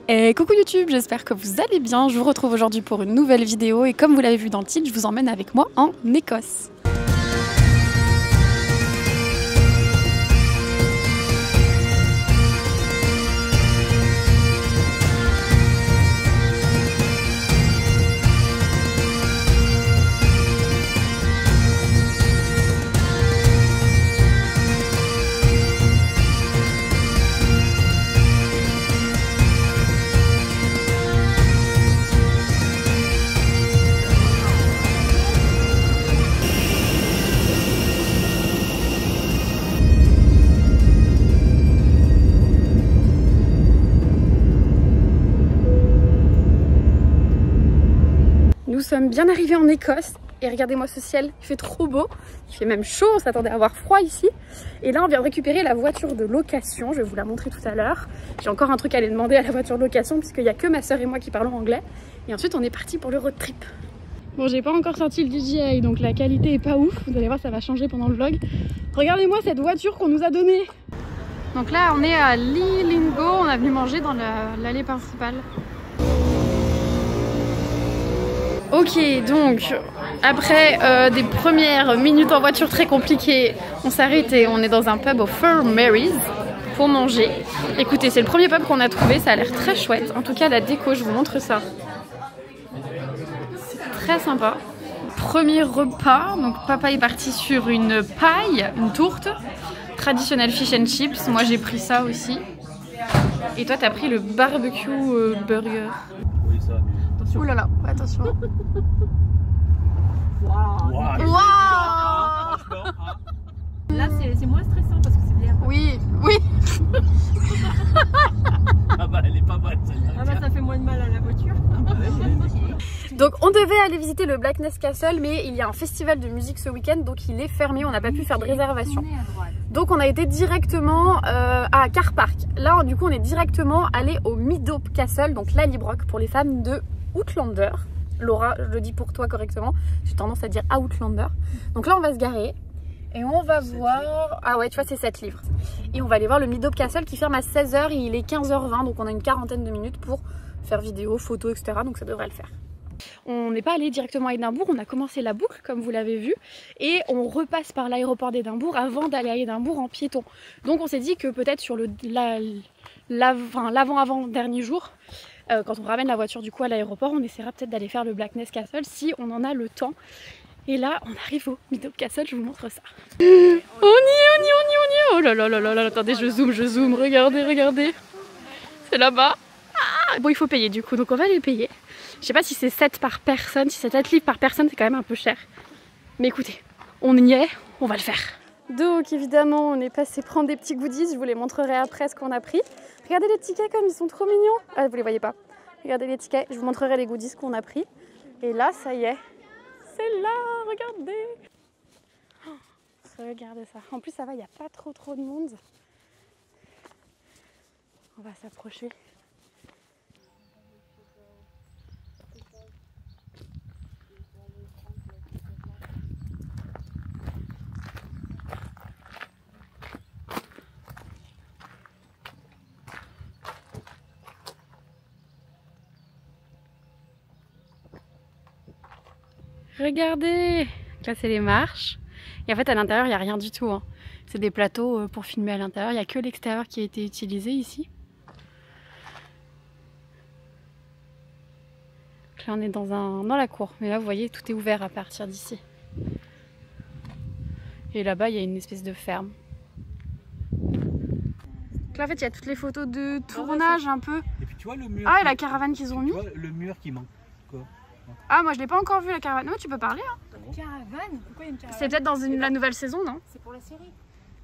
Et coucou YouTube, j'espère que vous allez bien. Je vous retrouve aujourd'hui pour une nouvelle vidéo et comme vous l'avez vu dans le titre, je vous emmène avec moi en Écosse. Nous sommes bien arrivés en Écosse et regardez-moi ce ciel, il fait trop beau, il fait même chaud, on s'attendait à avoir froid ici. Et là on vient de récupérer la voiture de location, je vais vous la montrer tout à l'heure. J'ai encore un truc à aller demander à la voiture de location puisqu'il n'y a que ma soeur et moi qui parlons anglais. Et ensuite on est parti pour le road trip. Bon, j'ai pas encore sorti le DJI donc la qualité est pas ouf, vous allez voir ça va changer pendant le vlog. Regardez-moi cette voiture qu'on nous a donnée. Donc là on est à Lingo, on a venu manger dans l'allée principale. Ok, donc après des premières minutes en voiture très compliquées, on s'arrête et on est dans un pub au Fur Mary's pour manger. Écoutez, c'est le premier pub qu'on a trouvé, ça a l'air très chouette. En tout cas, la déco, je vous montre ça. C'est très sympa. Premier repas, donc papa est parti sur une paille, une tourte, traditionnelle fish and chips. Moi, j'ai pris ça aussi. Et toi, t'as pris le barbecue burger. Ouh là là, attention. Waouh! Là, c'est moins stressant parce que c'est bien. Oui, oui. Ah bah elle est pas mal celle-là. Ah bah ça fait moins de mal à la voiture. Donc on devait aller visiter le Blackness Castle mais il y a un festival de musique ce week-end donc il est fermé, on n'a pas pu faire de réservation. Donc on a été directement à Car Park. Là du coup on est directement allé au Meadow Castle, donc Lallybroch pour les fans de Outlander. Laura, je le dis pour toi correctement, j'ai tendance à dire Outlander. Donc là on va se garer et on va voir... Ah ouais tu vois c'est 7 livres. Et on va aller voir le Meadow Castle qui ferme à 16 h et il est 15 h 20 donc on a une quarantaine de minutes pour faire vidéo, photo, etc. Donc ça devrait le faire. On n'est pas allé directement à Édimbourg, on a commencé la boucle comme vous l'avez vu et on repasse par l'aéroport d'Édimbourg avant d'aller à Édimbourg en piéton. Donc on s'est dit que peut-être sur l'avant-avant-dernier jour, quand on ramène la voiture du coup à l'aéroport, on essaiera peut-être d'aller faire le Blackness Castle si on en a le temps. Et là on arrive au Meadow Castle, je vous montre ça. On y est. Oh là là là là là, attendez je zoome, regardez. C'est là-bas. Ah bon il faut payer du coup, donc on va aller payer. Je sais pas si c'est 7 par personne, si c'est 7 livres par personne, c'est quand même un peu cher. Mais écoutez, on y est, on va le faire. Donc évidemment, on est passé prendre des petits goodies, je vous les montrerai après ce qu'on a pris. Regardez les tickets comme ils sont trop mignons. Ah, vous les voyez pas. Regardez les tickets, je vous montrerai les goodies qu'on a pris. Et là, ça y est, c'est là, regardez. Oh, regardez ça. En plus, ça va, il n'y a pas trop de monde. On va s'approcher. Regardez, là c'est les marches et en fait à l'intérieur il n'y a rien du tout, hein. C'est des plateaux pour filmer à l'intérieur, il n'y a que l'extérieur qui a été utilisé ici. Là on est dans la cour, mais là vous voyez tout est ouvert à partir d'ici. Et là-bas il y a une espèce de ferme. Donc là en fait il y a toutes les photos de tournage un peu. Et puis tu vois le mur. Ah et la caravane qu'ils ont mis. Tu vois le mur qui manque. Quoi. Ah moi je l'ai pas encore vu la caravane. Non tu peux parler hein. Caravane? Pourquoi il y a une caravane? C'est peut-être dans la nouvelle saison non? C'est pour la série.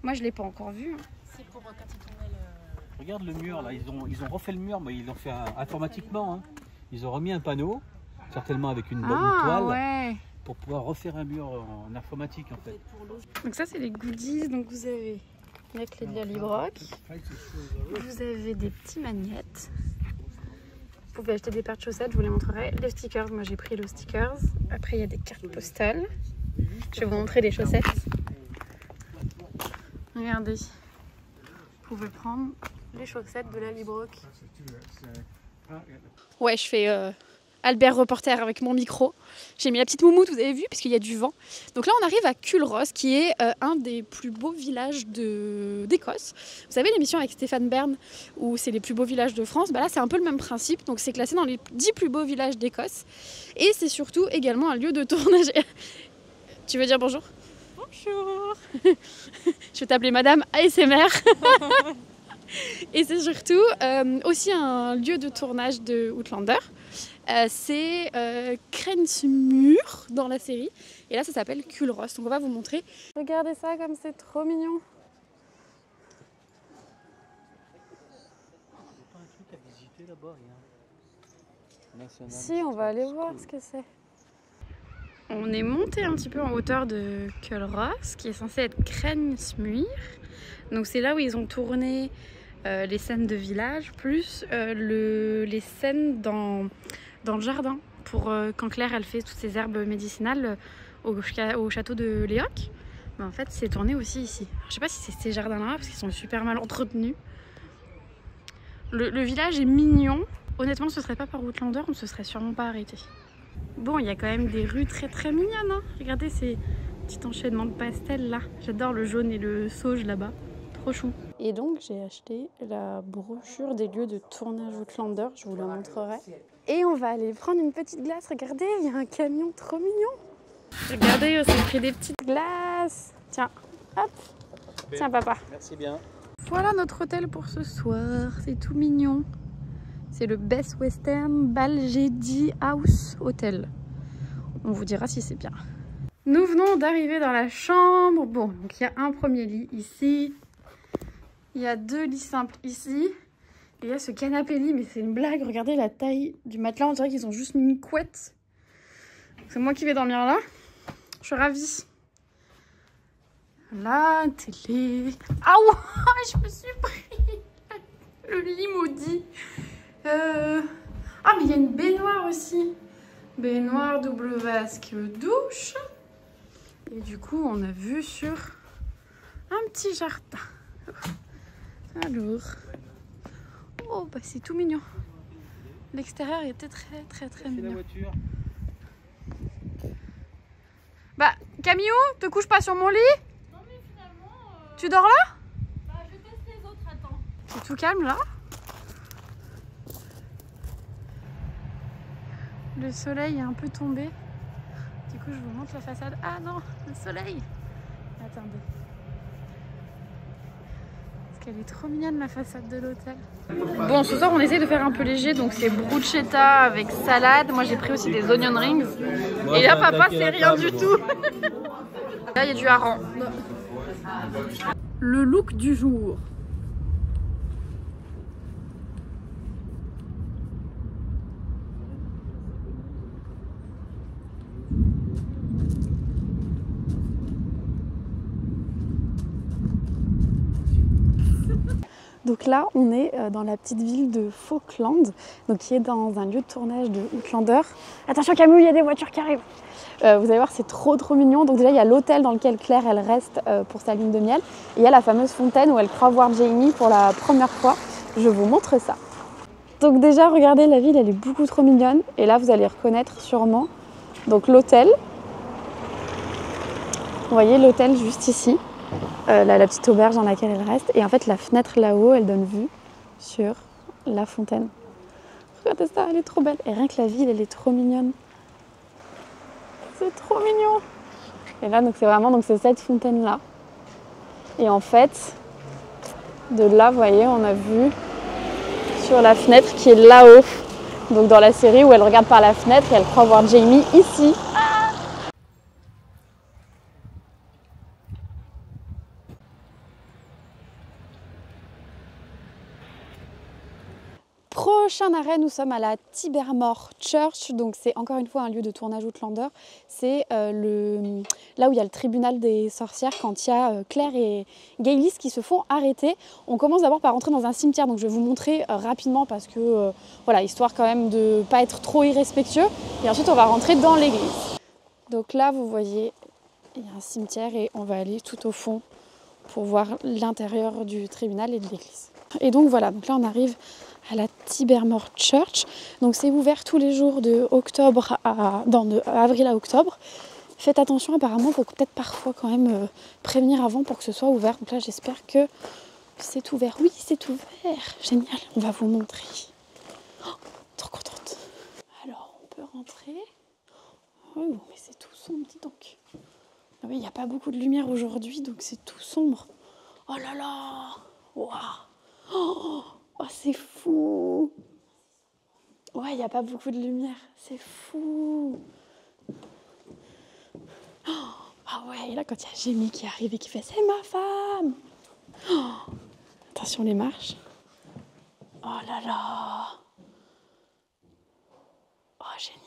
Moi je l'ai pas encore vu. C'est pour quand ils tournaient le... Regarde le mur là, ils ont refait le mur, mais ils l'ont fait informatiquement. Hein. Ils ont remis un panneau, certainement avec une bonne toile, ouais. Pour pouvoir refaire un mur en informatique en fait. Donc ça c'est les goodies, donc vous avez la clé de Lallybroch, vous avez des petits magnettes. Vous pouvez acheter des paires de chaussettes, je vous les montrerai. Les stickers, moi j'ai pris le stickers. Après il y a des cartes postales. Je vais vous montrer les chaussettes. Regardez. Vous pouvez prendre les chaussettes de Lallybroch. Ouais, je fais Albert reporter avec mon micro. J'ai mis la petite moumoute, vous avez vu, parce qu'il y a du vent. Donc là, on arrive à Culross, qui est un des plus beaux villages d'Écosse. Vous savez l'émission avec Stéphane Bern, où c'est les plus beaux villages de France. Bah là, c'est un peu le même principe. Donc c'est classé dans les 10 plus beaux villages d'Écosse. Et c'est surtout également un lieu de tournage. Tu veux dire bonjour? Bonjour. Je vais t'appeler Madame ASMR. Et c'est surtout aussi un lieu de tournage de Outlander. C'est Cranesmuir dans la série. Et là, ça s'appelle Culross. Donc on va vous montrer. Regardez ça comme c'est trop mignon. C'est pas un truc à visiter là-bas, rien. Si, on va aller voir ce que c'est. On est monté un petit peu en hauteur de Culross, qui est censé être Cranesmuir. Donc c'est là où ils ont tourné les scènes de village, plus les scènes dans le jardin, pour quand Claire elle fait toutes ces herbes médicinales au château de Léoc. Mais en fait c'est tourné aussi ici. Alors, je sais pas si c'est ces jardins-là, parce qu'ils sont super mal entretenus. Le village est mignon. Honnêtement, ce serait pas par Outlander, on se serait sûrement pas arrêté. Bon, il y a quand même des rues très très mignonnes, hein. Regardez ces petits enchaînements de pastels là. J'adore le jaune et le sauge là-bas. Trop chou. Et donc j'ai acheté la brochure des lieux de tournage Outlander, je vous la montrerai. Et on va aller prendre une petite glace. Regardez, il y a un camion trop mignon. Regardez, on s'est pris des petites glaces. Tiens, hop. Tiens papa. Merci bien. Voilà notre hôtel pour ce soir. C'est tout mignon. C'est le Best Western Balgedi House Hotel. On vous dira si c'est bien. Nous venons d'arriver dans la chambre. Bon, donc il y a un premier lit ici. Il y a 2 lits simples ici. Et il y a ce canapé lit, mais c'est une blague. Regardez la taille du matelas. On dirait qu'ils ont juste mis une couette. C'est moi qui vais dormir là. Je suis ravie. La télé. Ah ouais, je me suis pris le lit maudit. Ah, mais il y a une baignoire aussi. Baignoire, double vasque, douche. Et du coup, on a vu sur un petit jardin. Alors, oh, bah c'est tout mignon. L'extérieur était très très très mignon. La voiture. Bah, Camille, te couche pas sur mon lit? Non mais finalement... Tu dors là? Bah je teste les autres, attends. C'est tout calme là. Le soleil est un peu tombé. Du coup, je vous montre la façade. Ah non, le soleil. Attendez. Parce qu'elle est trop mignonne la façade de l'hôtel. Bon, ce soir, on essaie de faire un peu léger. Donc, c'est bruschetta avec salade. Moi, j'ai pris aussi des onion rings. Et là, papa, c'est rien du tout. Là, il y a du hareng. Le look du jour. Donc là, on est dans la petite ville de Falkland, donc qui est dans un lieu de tournage de Outlander. Attention Camille, il y a des voitures qui arrivent. Vous allez voir, c'est trop mignon. Donc déjà, il y a l'hôtel dans lequel Claire, elle reste pour sa lune de miel. Et il y a la fameuse fontaine où elle croit voir Jamie pour la première fois. Je vous montre ça. Donc déjà, regardez, la ville, elle est beaucoup trop mignonne. Et là, vous allez reconnaître sûrement donc l'hôtel. Vous voyez l'hôtel juste ici. La petite auberge dans laquelle elle reste. Et en fait, la fenêtre là-haut, elle donne vue sur la fontaine. Regardez ça, elle est trop belle. Et rien que la ville, elle est trop mignonne. C'est trop mignon. Et là, donc c'est vraiment cette fontaine-là. Et en fait, de là, vous voyez, on a vu sur la fenêtre qui est là-haut. Donc dans la série où elle regarde par la fenêtre et elle croit voir Jamie ici. Prochain arrêt, nous sommes à la Tibermore Church, donc c'est encore une fois un lieu de tournage Outlander. C'est là où il y a le tribunal des sorcières quand il y a Claire et Gaylis qui se font arrêter. On commence d'abord par rentrer dans un cimetière, donc je vais vous montrer rapidement parce que voilà, histoire quand même de ne pas être trop irrespectueux. Et ensuite on va rentrer dans l'église. Donc là vous voyez, il y a un cimetière et on va aller tout au fond pour voir l'intérieur du tribunal et de l'église. Et donc voilà, donc là on arrive à la Tibermore Church. Donc c'est ouvert tous les jours de avril à octobre. Faites attention, apparemment, il faut peut-être parfois quand même prévenir avant pour que ce soit ouvert. Donc là, j'espère que c'est ouvert. Oui, c'est ouvert. Génial, on va vous montrer. Oh, trop contente. Alors, on peut rentrer. Oh, mais c'est tout sombre, dis donc. Ah oui, il n'y a pas beaucoup de lumière aujourd'hui, donc c'est tout sombre. Oh là là. Waouh. Oh, c'est fou. Ouais, il n'y a pas beaucoup de lumière. C'est fou. Ah ouais, et là, quand il y a Jamie qui arrive et qui fait « C'est ma femme !» Attention les marches. Oh là là. Oh, génial.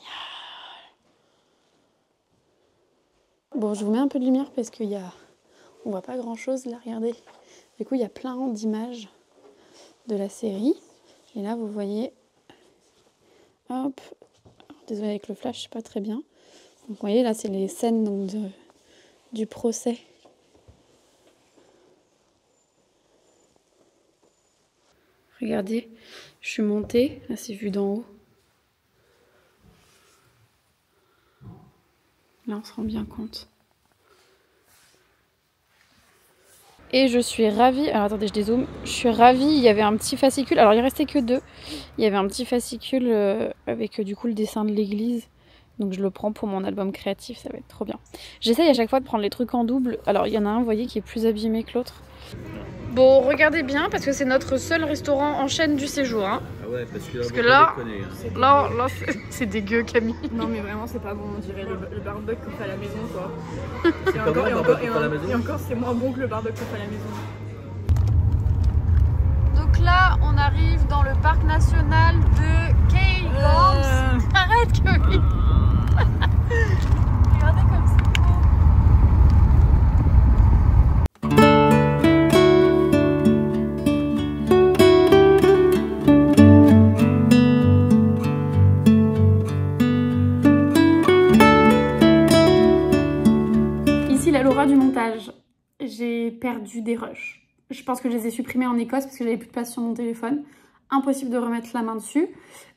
Bon, je vous mets un peu de lumière parce qu'il y a... On voit pas grand-chose là, regardez. Du coup, il y a plein d'images de la série. Et là, vous voyez... Hop. Désolée avec le flash, c'est pas très bien. Donc, vous voyez, là, c'est les scènes donc, du procès. Regardez, je suis montée. Là, c'est vu d'en haut. Là, on se rend bien compte. Et je suis ravie, alors attendez je dézoome, je suis ravie, il y avait un petit fascicule, alors il restait que 2, il y avait un petit fascicule avec du coup le dessin de l'église, donc je le prends pour mon album créatif, ça va être trop bien. J'essaye à chaque fois de prendre les trucs en double, alors il y en a un vous voyez qui est plus abîmé que l'autre. Bon regardez bien parce que c'est notre seul restaurant en chaîne du séjour. Hein. Ah ouais parce que là, là c'est dégueu Camille. Non mais vraiment c'est pas bon, on dirait le barbecue qu'on fait à la maison quoi. Et encore c'est moins bon que le barbecue qu'on fait à la maison. Donc là on arrive dans le parc national de Cairngorms. Arrête Camille. Regardez comme c'est beau. Du montage, j'ai perdu des rushs. Je pense que je les ai supprimés en Écosse parce que j'avais plus de place sur mon téléphone. Impossible de remettre la main dessus.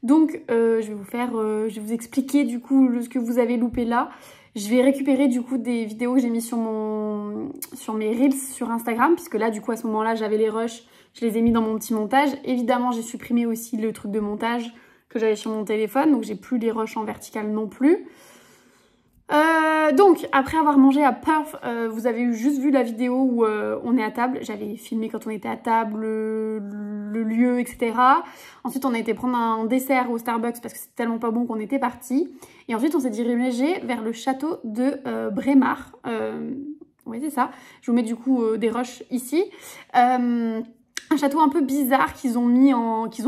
Donc je vais vous expliquer du coup ce que vous avez loupé là. Je vais récupérer du coup des vidéos que j'ai mis sur mes reels sur Instagram puisque là du coup à ce moment-là j'avais les rushs, je les ai mis dans mon petit montage. Évidemment j'ai supprimé aussi le truc de montage que j'avais sur mon téléphone donc j'ai plus les rushs en vertical non plus. Donc après avoir mangé à Perth, vous avez juste vu la vidéo où on est à table. J'avais filmé quand on était à table, le lieu, etc. Ensuite on a été prendre un dessert au Starbucks parce que c'était tellement pas bon qu'on était parti. Et ensuite on s'est dirigé vers le château de Braemar. Oui c'est ça. Je vous mets du coup des rushs ici. Un château un peu bizarre qu'ils ont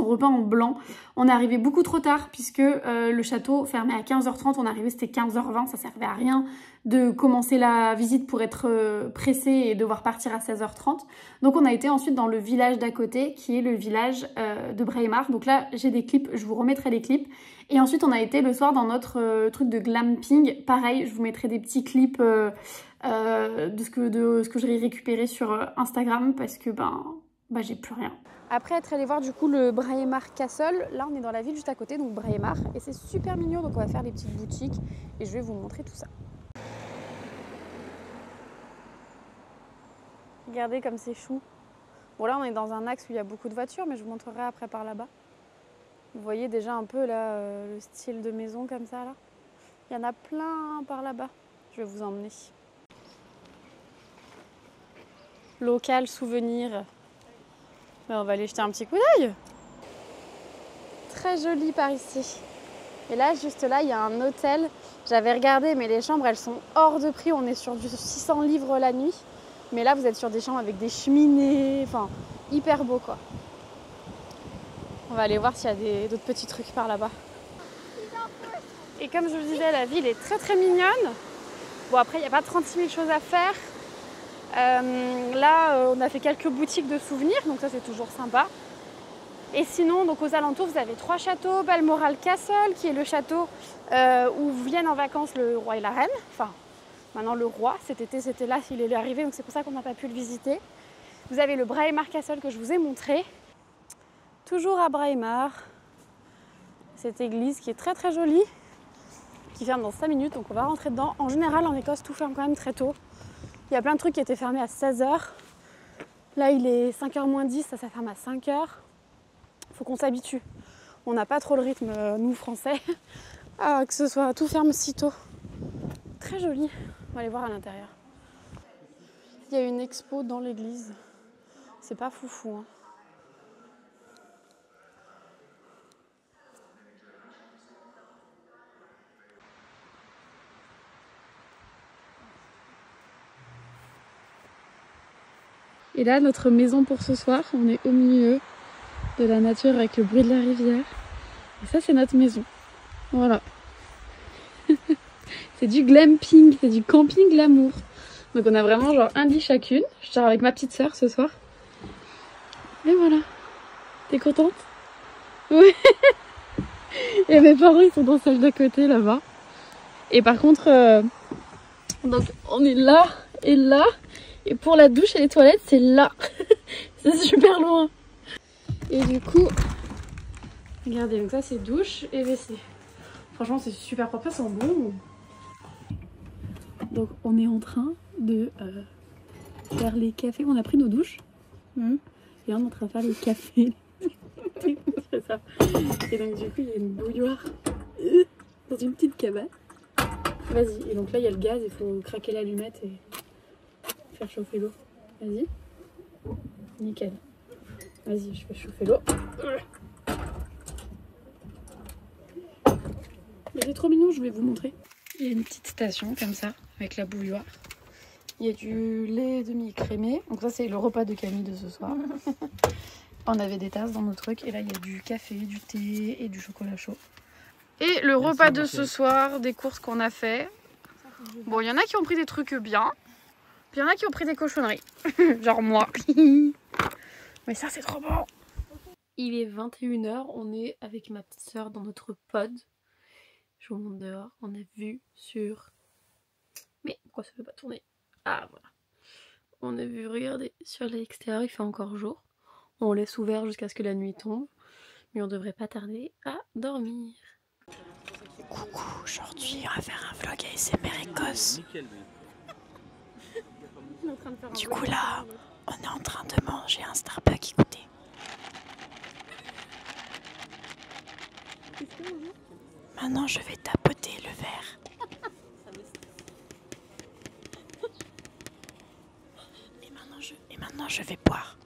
repeint en blanc. On est arrivé beaucoup trop tard puisque le château fermait à 15h30. On est arrivé, c'était 15h20. Ça servait à rien de commencer la visite pour être pressé et devoir partir à 16h30. Donc on a été ensuite dans le village d'à côté qui est le village de Braemar. Donc là j'ai des clips, je vous remettrai les clips. Et ensuite on a été le soir dans notre truc de glamping. Pareil, je vous mettrai des petits clips de ce que j'ai récupéré sur Instagram parce que j'ai plus rien. Après être allé voir du coup le Braemar Castle, là on est dans la ville juste à côté, donc Braemar, et c'est super mignon, donc on va faire des petites boutiques et je vais vous montrer tout ça. Regardez comme c'est chou. Bon là on est dans un axe où il y a beaucoup de voitures, mais je vous montrerai après par là-bas. Vous voyez déjà un peu là le style de maison comme ça là. Il y en a plein par là-bas. Je vais vous emmener. Local souvenir. On va aller jeter un petit coup d'œil. Très joli par ici. Et là, juste là, il y a un hôtel. J'avais regardé, mais les chambres, elles sont hors de prix. On est sur du 600 livres la nuit. Mais là, vous êtes sur des chambres avec des cheminées. Enfin, hyper beau, quoi. On va aller voir s'il y a d'autres petits trucs par là-bas. Et comme je vous disais, la ville est très, très mignonne. Bon, après, il n'y a pas 36 000 choses à faire. Là on a fait quelques boutiques de souvenirs donc ça c'est toujours sympa et sinon donc aux alentours vous avez 3 châteaux. Balmoral Castle qui est le château où viennent en vacances le roi et la reine, enfin maintenant le roi, cet été c'était là s'il est arrivé donc c'est pour ça qu'on n'a pas pu le visiter. Vous avez le Braemar Castle que je vous ai montré, toujours à Braemar. Cette église qui est très très jolie, qui ferme dans 5 minutes, donc on va rentrer dedans. En général, en Écosse, tout ferme quand même très tôt. Il y a plein de trucs qui étaient fermés à 16h. Là, il est 5h moins 10, ça ferme à 5h. Faut qu'on s'habitue. On n'a pas trop le rythme, nous, Français, que ce soit tout ferme si tôt. Très joli. On va aller voir à l'intérieur. Il y a une expo dans l'église. C'est pas foufou, hein. Et là, notre maison pour ce soir, on est au milieu de la nature avec le bruit de la rivière. Et ça, c'est notre maison. Voilà. C'est du glamping, c'est du camping glamour. Donc on a vraiment genre un lit chacune. Je sors avec ma petite sœur ce soir. Et voilà. T'es contente? Oui. Et mes parents, ils sont dans celle d'à côté, là-bas. Et par contre, donc on est là et là. Et pour la douche et les toilettes, c'est là. C'est super loin. Et du coup, regardez, donc ça c'est douche et WC. Franchement, c'est super propre, ça sent bon. Donc on est en train de faire les cafés. On a pris nos douches. Et là, on est en train de faire les cafés. C'est ça. Et donc du coup, il y a une bouilloire dans une petite cabane. Vas-y. Et donc là, il y a le gaz, il faut craquer l'allumette et faire chauffer l'eau. Vas-y. Nickel. Vas-y, je fais chauffer l'eau. Il est trop mignon, je vais vous montrer. Il y a une petite station comme ça, avec la bouilloire. Il y a du lait demi-écrémé. Donc ça, c'est le repas de Camille de ce soir. On avait des tasses dans nos trucs. Et là, il y a du café, du thé et du chocolat chaud. Et le repas de ce soir, des courses qu'on a fait. Bon, il y en a qui ont pris des trucs bien. Puis il y en a qui ont pris des cochonneries. Genre moi. Mais ça, c'est trop bon. Il est 21 h. On est avec ma petite soeur dans notre pod. Je vous montre dehors. On a vu sur... Mais pourquoi ça ne veut pas tourner? Ah, voilà. On a vu, regardez, sur l'extérieur, il fait encore jour. On laisse ouvert jusqu'à ce que la nuit tombe. Mais on devrait pas tarder à dormir. Coucou, aujourd'hui on va faire un vlog ASMR Écosse. Du coup là, on est en train de manger un Starbucks, écoutez. Maintenant je vais tapoter le verre. Et maintenant je vais boire.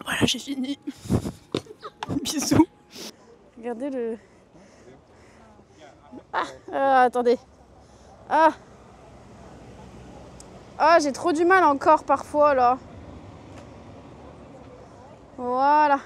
Voilà, j'ai fini. Bisous. Regardez le... attendez. J'ai trop du mal encore parfois là. Voilà.